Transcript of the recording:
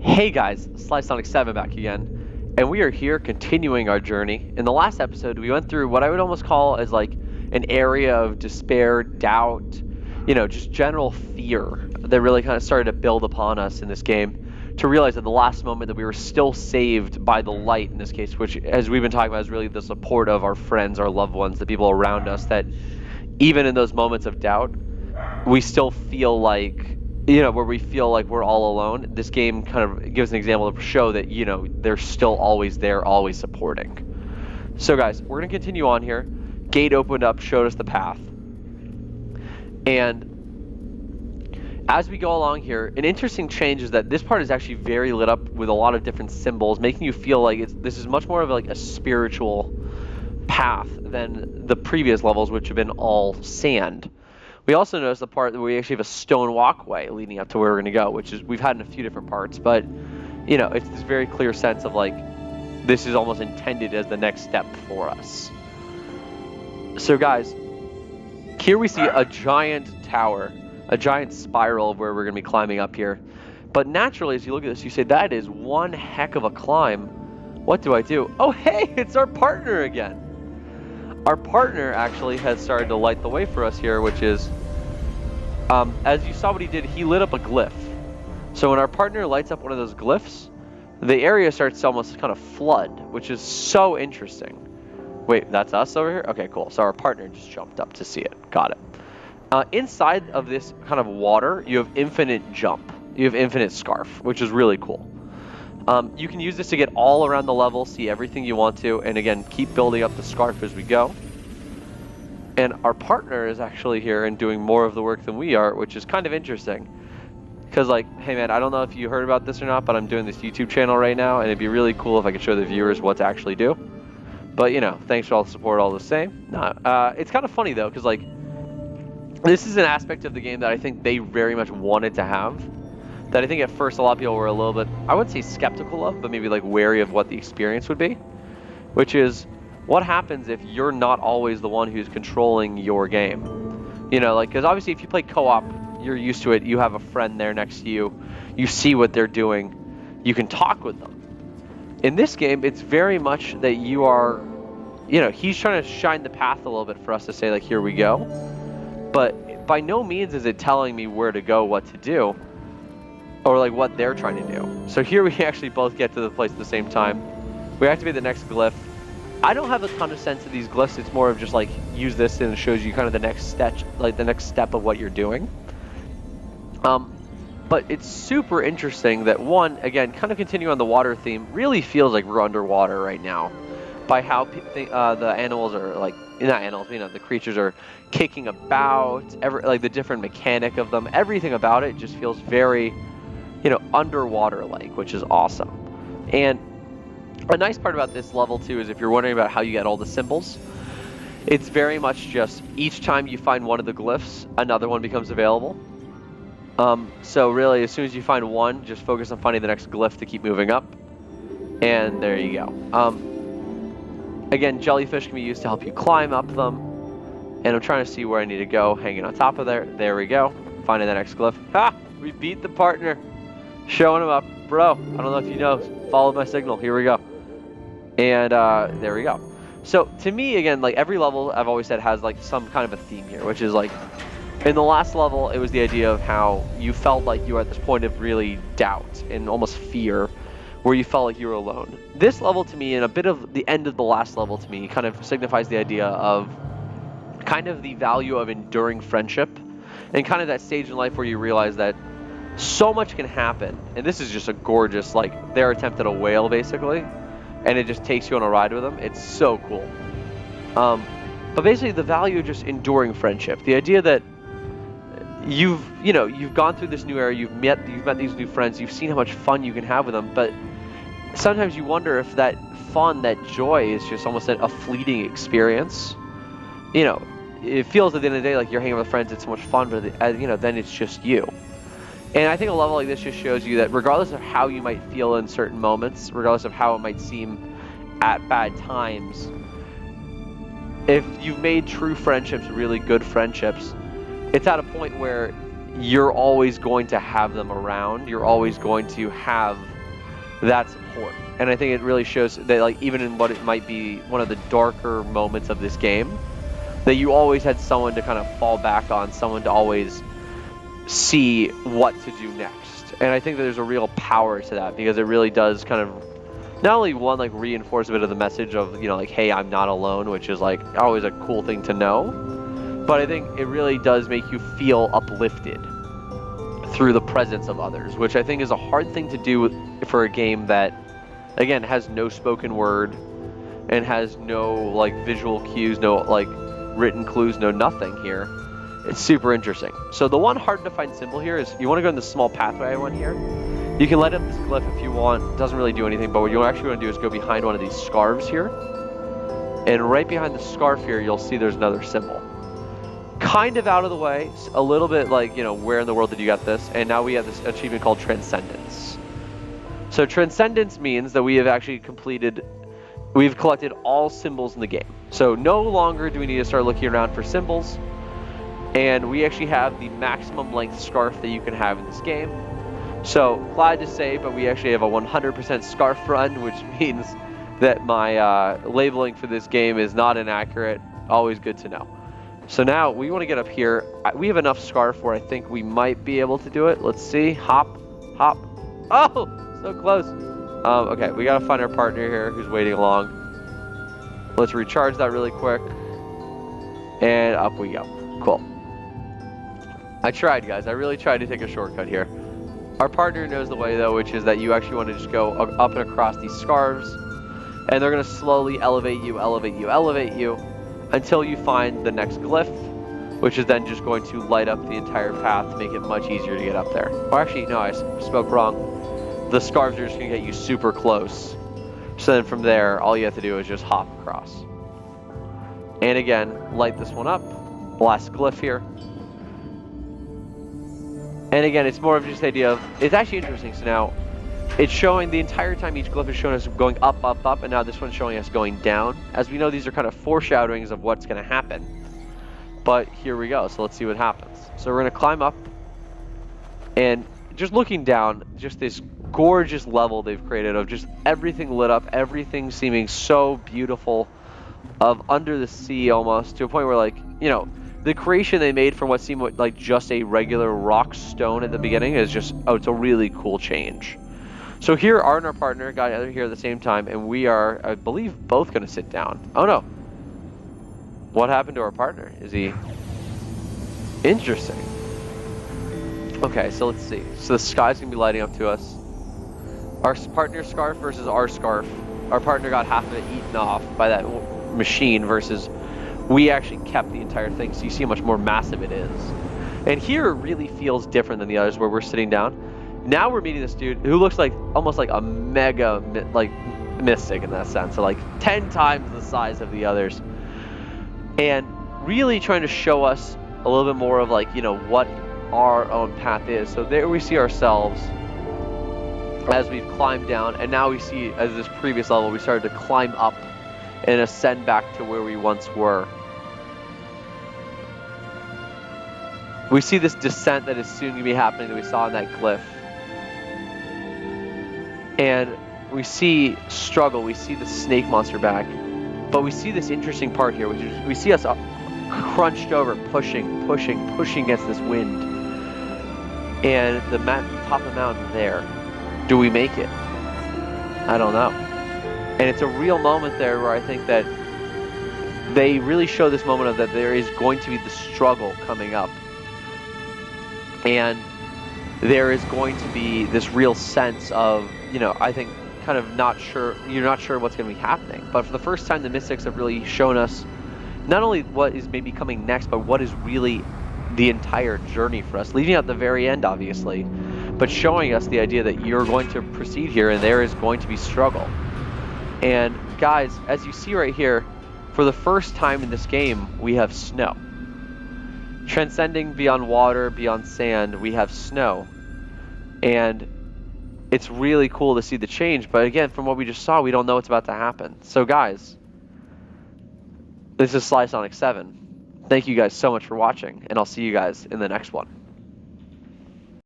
Hey guys, Sonic 7 back again, and we are here continuing our journey. In the last episode, we went through what I would almost call as like an area of despair, doubt, just general fear that really kind of started to build upon us in this game to realize at the last moment that we were still saved by the light in this case, which, as we've been talking about, is really the support of our friends, our loved ones, the people around us that even in those moments of doubt, we still feel like where we feel like we're all alone. This game kind of gives an example to show that they're still always there, always supporting. So guys, we're going to continue on here. Gate opened up, showed us the path, and as we go along here, an interesting change is that this part is actually very lit up with a lot of different symbols, making you feel like this is much more of like a spiritual path than the previous levels, which have been all sand. We also notice the part that we actually have a stone walkway leading up to where we're going to go, which is we've had in a few different parts, but it's this very clear sense of like this is almost intended as the next step for us. So guys, here we see a giant tower, a giant spiral of where we're going to be climbing up here. But naturally, as you look at this, you say, that is one heck of a climb. What do I do? Oh, hey, it's our partner again. Our partner actually has started to light the way for us here, which is, as you saw what he did, he lit up a glyph. So when our partner lights up one of those glyphs, the area starts to almost kind of flood, which is so interesting. Wait, that's us over here? Okay, cool. So our partner just jumped up to see it. Got it. Inside of this kind of water, you have infinite jump. You have infinite scarf, which is really cool. You can use this to get all around the level, see everything you want to, and again, keep building up the scarf as we go. And our partner is actually here and doing more of the work than we are, which is kind of interesting. Because like, hey man, I don't know if you heard about this or not, but I'm doing this YouTube channel right now, and it'd be really cool if I could show the viewers what to actually do. But thanks for all the support all the same. It's kind of funny though, because like, this is an aspect of the game that I think they very much wanted to have. That I think at first a lot of people were a little bit, I wouldn't say skeptical of, but maybe like wary of what the experience would be. Which is, what happens if you're not always the one who's controlling your game? Because obviously if you play co-op, you're used to it, you have a friend there next to you, you see what they're doing, you can talk with them. In this game, it's very much that you are, he's trying to shine the path a little bit for us to say like, here we go. But by no means is it telling me where to go, what to do, or like what they're trying to do. So here we actually both get to the place at the same time. We activate the next glyph. I don't have a ton of sense of these glyphs. It's more of just like, use this and it shows you kind of the next step, like the next step of what you're doing. But it's super interesting that one, again, kind of continue on the water theme, really feels like we're underwater right now by how the animals are like, not animals, the creatures are kicking about, like the different mechanic of them, everything about it just feels very, underwater-like, which is awesome. And a nice part about this level too is if you're wondering about how you get all the symbols, it's very much just each time you find one of the glyphs, another one becomes available. So really, as soon as you find one, just focus on finding the next glyph to keep moving up. And there you go. Again, jellyfish can be used to help you climb up them. And I'm trying to see where I need to go, hanging on top of there. There we go. Finding the next glyph. Ha! We beat the partner. Showing him up. Bro, I don't know if you know, followed my signal. Here we go. And there we go. So to me, again, like every level I've always said has like some kind of a theme here, which is like, in the last level, it was the idea of how you felt like you were at this point of really doubt and almost fear, where you felt like you were alone. This level to me, and a bit of the end of the last level to me, kind of signifies the idea of kind of the value of enduring friendship, and kind of that stage in life where you realize that so much can happen. And this is just a gorgeous, like, their attempt at a whale, basically, and it just takes you on a ride with them. It's so cool. But basically, the value of just enduring friendship, the idea that you've gone through this new era, you've met these new friends, you've seen how much fun you can have with them, but sometimes you wonder if that fun, that joy is just almost a fleeting experience. It feels at the end of the day like you're hanging with friends, it's so much fun, but then it's just you. And I think a level like this just shows you that regardless of how you might feel in certain moments, regardless of how it might seem at bad times, if you've made true friendships, really good friendships, it's at a point where you're always going to have them around. You're always going to have that support. And I think it really shows that, like, even in what it might be one of the darker moments of this game, that you always had someone to kind of fall back on, someone to always see what to do next. And I think that there's a real power to that, because it really does kind of not only one, like, reinforce a bit of the message of, you know, like, hey, I'm not alone, which is like always a cool thing to know, but I think it really does make you feel uplifted through the presence of others, which I think is a hard thing to do for a game that, again, has no spoken word and has no, like, visual cues, no, like, written clues, no nothing here. It's super interesting. So the one hard to find symbol here is you want to go in the small pathway one here. You can light up this glyph if you want. It doesn't really do anything, but what you actually want to do is go behind one of these scarves here. And right behind the scarf here, you'll see there's another symbol. Kind of out of the way, a little bit like, you know, where in the world did you get this? And now we have this achievement called Transcendence. So Transcendence means that we have actually we've collected all symbols in the game. So no longer do we need to start looking around for symbols. And we actually have the maximum length scarf that you can have in this game. So glad to say, but we actually have a 100% scarf run, which means that my labeling for this game is not inaccurate. Always good to know. So now we want to get up here. We have enough scarf where I think we might be able to do it. Let's see. Hop, hop. Oh, so close. Okay, we got to find our partner here who's waiting along. Let's recharge that really quick. And up we go. Cool. I tried, guys. I really tried to take a shortcut here. Our partner knows the way, though, which is that you actually want to just go up and across these scarves, and they're going to slowly elevate you, until you find the next glyph, which is then just going to light up the entire path to make it much easier to get up there. Or actually, no, I spoke wrong. The scarves are just going to get you super close. So then from there, all you have to do is just hop across. And again, light this one up. Last glyph here. And again, it's more of just the idea of, it's actually interesting. So now, it's showing the entire time each glyph is showing us going up, up, up, and now this one's showing us going down. As we know, these are kind of foreshadowings of what's going to happen. But here we go, so let's see what happens. So we're going to climb up, and just looking down, just this gorgeous level they've created of just everything lit up, everything seeming so beautiful, of under the sea almost, to a point where, like, you know, the creation they made from what seemed like just a regular rock stone at the beginning is just, oh, it's a really cool change. So here, Art and our partner got here at the same time, and we are, I believe, both going to sit down. Oh, no. What happened to our partner? Is he... Interesting. Okay, so let's see. So the sky's going to be lighting up to us. Our partner's scarf versus our scarf. Our partner got half of it eaten off by that machine versus we actually kept the entire thing. So you see how much more massive it is. And here it really feels different than the others where we're sitting down. Now we're meeting this dude who looks like almost like a mega mystic in that sense, so like 10 times the size of the others, and really trying to show us a little bit more of, like, you know, what our own path is. So there we see ourselves as we've climbed down, and now we see, as this previous level, we started to climb up and ascend back to where we once were. We see this descent that is soon going to be happening that we saw in that glyph. And we see struggle, we see the snake monster back, but we see this interesting part here, which is we see us crunched over, pushing against this wind. And the top of the mountain there. Do we make it? I don't know. And it's a real moment there where I think that they really show this moment of that there is going to be the struggle coming up. And there is going to be this real sense of, you know, I think kind of not sure, you're not sure what's going to be happening. But for the first time, the Mystics have really shown us not only what is maybe coming next, but what is really the entire journey for us, leaving out the very end, obviously, but showing us the idea that you're going to proceed here and there is going to be struggle. And guys, as you see right here, for the first time in this game, we have snow. Transcending beyond water, beyond sand, we have snow. And it's really cool to see the change, but again, from what we just saw, we don't know what's about to happen. So guys, this is Sly Sonic 7. Thank you guys so much for watching, and I'll see you guys in the next one.